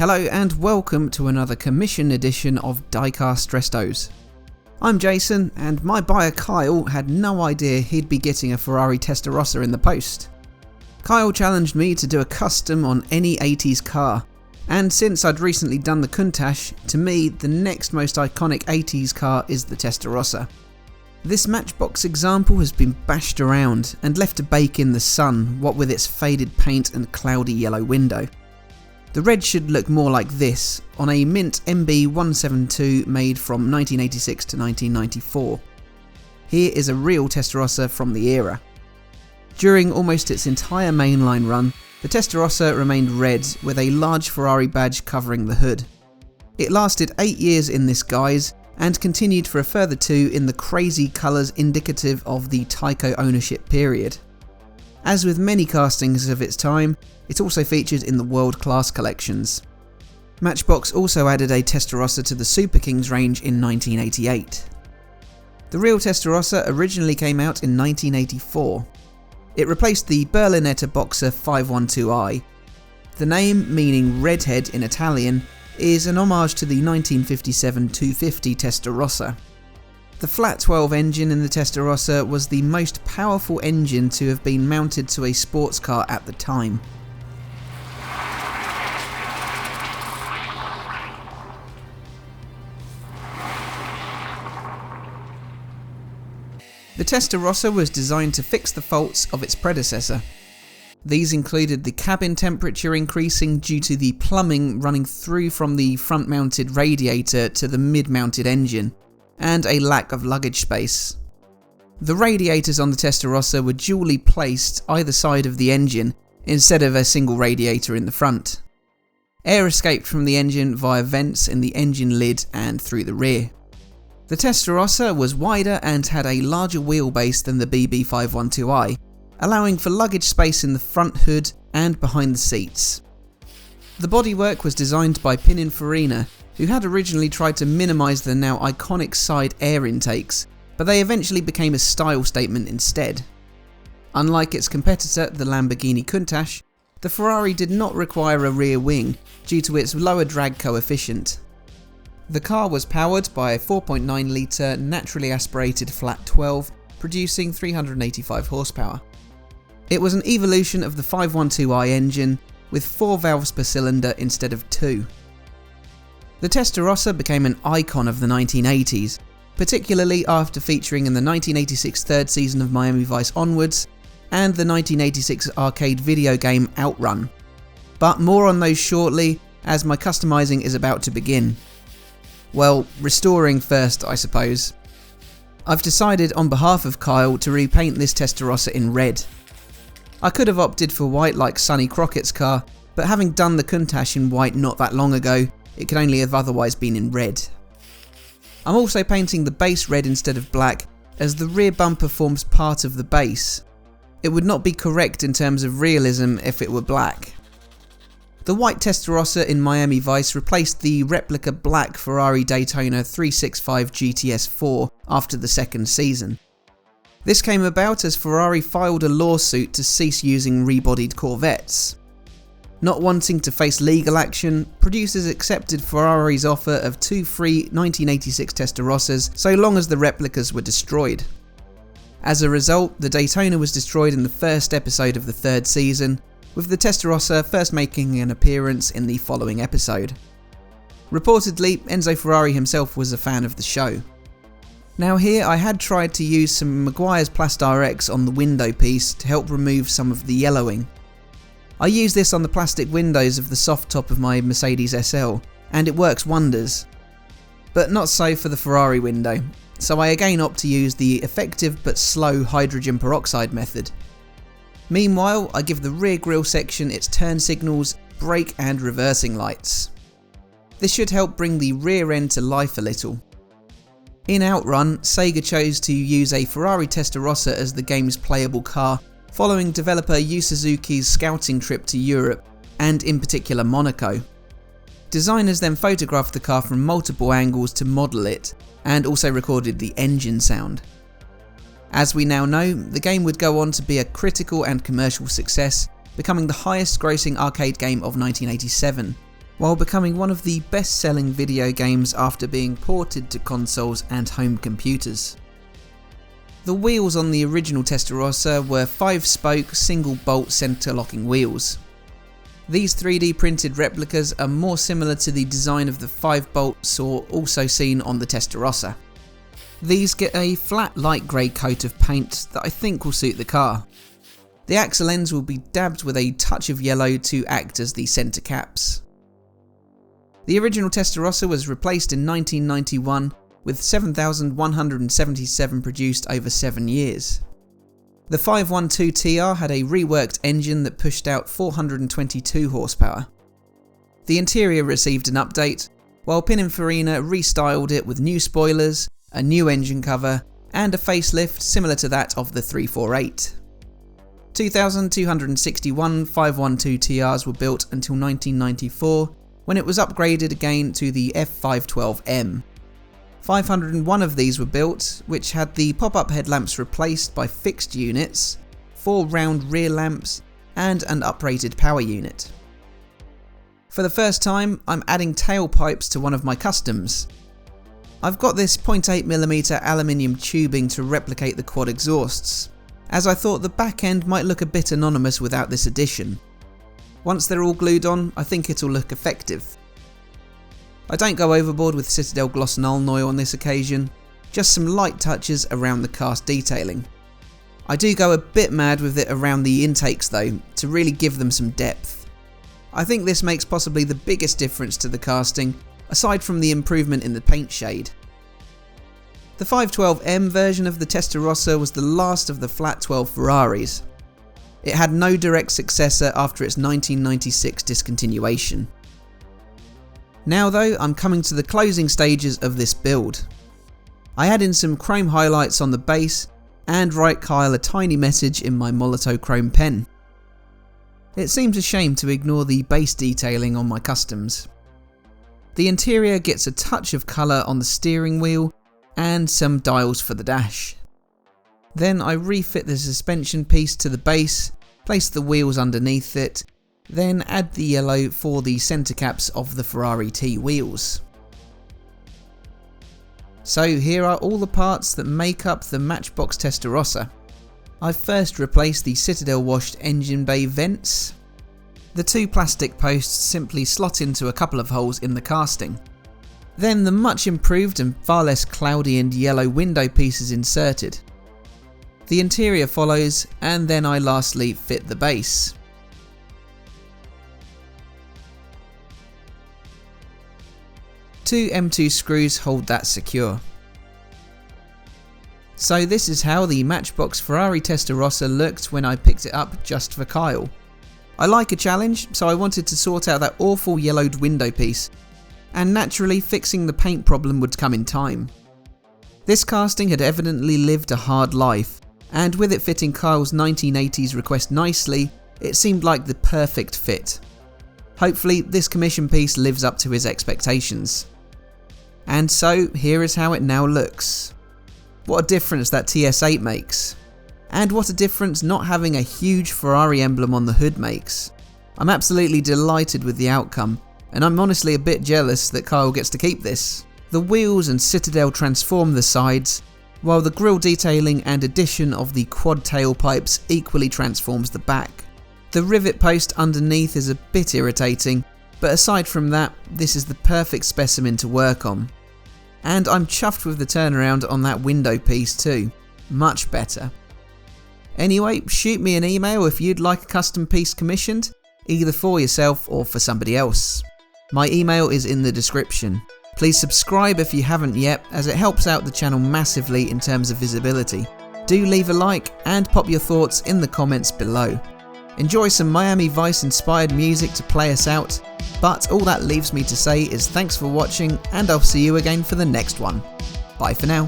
Hello and welcome to another commission edition of Diecast Restos. I'm Jason, and my buyer Kyle had no idea he'd be getting a Ferrari Testarossa in the post. Kyle challenged me to do a custom on any 80s car, and since I'd recently done the Countach, to me the next most iconic 80s car is the Testarossa. This Matchbox example has been bashed around and left to bake in the sun, what with its faded paint and cloudy yellow window. The red should look more like this, on a mint MB172 made from 1986 to 1994. Here is a real Testarossa from the era. During almost its entire mainline run, the Testarossa remained red with a large Ferrari badge covering the hood. It lasted 8 years in this guise and continued for a further 2 in the crazy colours indicative of the Tyco ownership period. As with many castings of its time, it also featured in the world-class collections. Matchbox also added a Testarossa to the Super Kings range in 1988. The real Testarossa originally came out in 1984. It replaced the Berlinetta Boxer 512i. The name, meaning redhead in Italian, is an homage to the 1957 250 Testarossa. The flat 12 engine in the Testarossa was the most powerful engine to have been mounted to a sports car at the time. The Testarossa was designed to fix the faults of its predecessor. These included the cabin temperature increasing due to the plumbing running through from the front-mounted radiator to the mid-mounted engine, and a lack of luggage space. The radiators on the Testarossa were dually placed either side of the engine instead of a single radiator in the front. Air escaped from the engine via vents in the engine lid and through the rear. The Testarossa was wider and had a larger wheelbase than the BB512i, allowing for luggage space in the front hood and behind the seats. The bodywork was designed by Pininfarina, who had originally tried to minimise the now iconic side air intakes, but they eventually became a style statement instead. Unlike its competitor, the Lamborghini Countach, the Ferrari did not require a rear wing due to its lower drag coefficient. The car was powered by a 4.9 litre naturally aspirated flat 12, producing 385 horsepower. It was an evolution of the 512i engine, with 4 valves per cylinder instead of 2. The Testarossa became an icon of the 1980s, particularly after featuring in the 1986 third season of Miami Vice onwards, and the 1986 arcade video game Outrun. But more on those shortly, as my customizing is about to begin. Well, restoring first, I suppose. I've decided on behalf of Kyle to repaint this Testarossa in red. I could have opted for white like Sonny Crockett's car, but having done the Countach in white not that long ago, it could only have otherwise been in red. I'm also painting the base red instead of black, as the rear bumper forms part of the base. It would not be correct in terms of realism if it were black. The white Testarossa in Miami Vice replaced the replica black Ferrari Daytona 365 GTS4 after the second season. This came about as Ferrari filed a lawsuit to cease using rebodied Corvettes. Not wanting to face legal action, producers accepted Ferrari's offer of 2 free 1986 Testarossas so long as the replicas were destroyed. As a result, the Daytona was destroyed in the first episode of the third season, with the Testarossa first making an appearance in the following episode. Reportedly, Enzo Ferrari himself was a fan of the show. Now here I had tried to use some Meguiar's Plast-RX on the window piece to help remove some of the yellowing. I used this on the plastic windows of the soft top of my Mercedes SL, and it works wonders. But not so for the Ferrari window, so I again opt to use the effective but slow hydrogen peroxide method. Meanwhile, I give the rear grille section its turn signals, brake and reversing lights. This should help bring the rear end to life a little. In Outrun, Saga chose to use a Ferrari Testarossa as the game's playable car, following developer Yu Suzuki's scouting trip to Europe, and in particular Monaco. Designers then photographed the car from multiple angles to model it, and also recorded the engine sound. As we now know, the game would go on to be a critical and commercial success, becoming the highest grossing arcade game of 1987, while becoming one of the best-selling video games after being ported to consoles and home computers. The wheels on the original Testarossa were 5-spoke, single-bolt centre-locking wheels. These 3D printed replicas are more similar to the design of the 5-bolt saw also seen on the Testarossa. These get a flat light grey coat of paint that I think will suit the car. The axle ends will be dabbed with a touch of yellow to act as the centre caps. The original Testarossa was replaced in 1991 with 7,177 produced over 7 years. The 512TR had a reworked engine that pushed out 422 horsepower. The interior received an update, while Pininfarina restyled it with new spoilers, a new engine cover, and a facelift similar to that of the 348. 2,261 512TRs were built until 1994, when it was upgraded again to the F512M. 501 of these were built, which had the pop-up headlamps replaced by fixed units, 4 round rear lamps, and an uprated power unit. For the first time, I'm adding tailpipes to one of my customs. I've got this 0.8mm aluminium tubing to replicate the quad exhausts, as I thought the back end might look a bit anonymous without this addition. Once they're all glued on, I think it'll look effective. I don't go overboard with Citadel gloss and alloy on this occasion, just some light touches around the cast detailing. I do go a bit mad with it around the intakes though, to really give them some depth. I think this makes possibly the biggest difference to the casting, aside from the improvement in the paint shade. The 512M version of the Testarossa was the last of the flat 12 Ferraris. It had no direct successor after its 1996 discontinuation. Now though, I'm coming to the closing stages of this build. I add in some chrome highlights on the base and write Kyle a tiny message in my Molotov chrome pen. It seems a shame to ignore the base detailing on my customs. The interior gets a touch of colour on the steering wheel and some dials for the dash. Then I refit the suspension piece to the base, place the wheels underneath it, then add the yellow for the centre caps of the Ferrari T wheels. So here are all the parts that make up the Matchbox Testarossa. I've first replaced the Citadel washed engine bay vents. The 2 plastic posts simply slot into a couple of holes in the casting. Then the much improved and far less cloudy and yellow window piece is inserted. The interior follows, and then I lastly fit the base. Two M2 screws hold that secure. So this is how the Matchbox Ferrari Testarossa looked when I picked it up just for Kyle. I like a challenge, so I wanted to sort out that awful yellowed window piece, and naturally fixing the paint problem would come in time. This casting had evidently lived a hard life, and with it fitting Kyle's 1980s request nicely, it seemed like the perfect fit. Hopefully this commission piece lives up to his expectations. And so here is how it now looks. What a difference that TS8 makes. And what a difference not having a huge Ferrari emblem on the hood makes. I'm absolutely delighted with the outcome, and I'm honestly a bit jealous that Kyle gets to keep this. The wheels and Citadel transform the sides, while the grille detailing and addition of the quad tailpipes equally transforms the back. The rivet post underneath is a bit irritating, but aside from that, this is the perfect specimen to work on. And I'm chuffed with the turnaround on that window piece too. Much better. Anyway, shoot me an email if you'd like a custom piece commissioned, either for yourself or for somebody else. My email is in the description. Please subscribe if you haven't yet, as it helps out the channel massively in terms of visibility. Do leave a like and pop your thoughts in the comments below. Enjoy some Miami Vice inspired music to play us out, but all that leaves me to say is thanks for watching, and I'll see you again for the next one. Bye for now.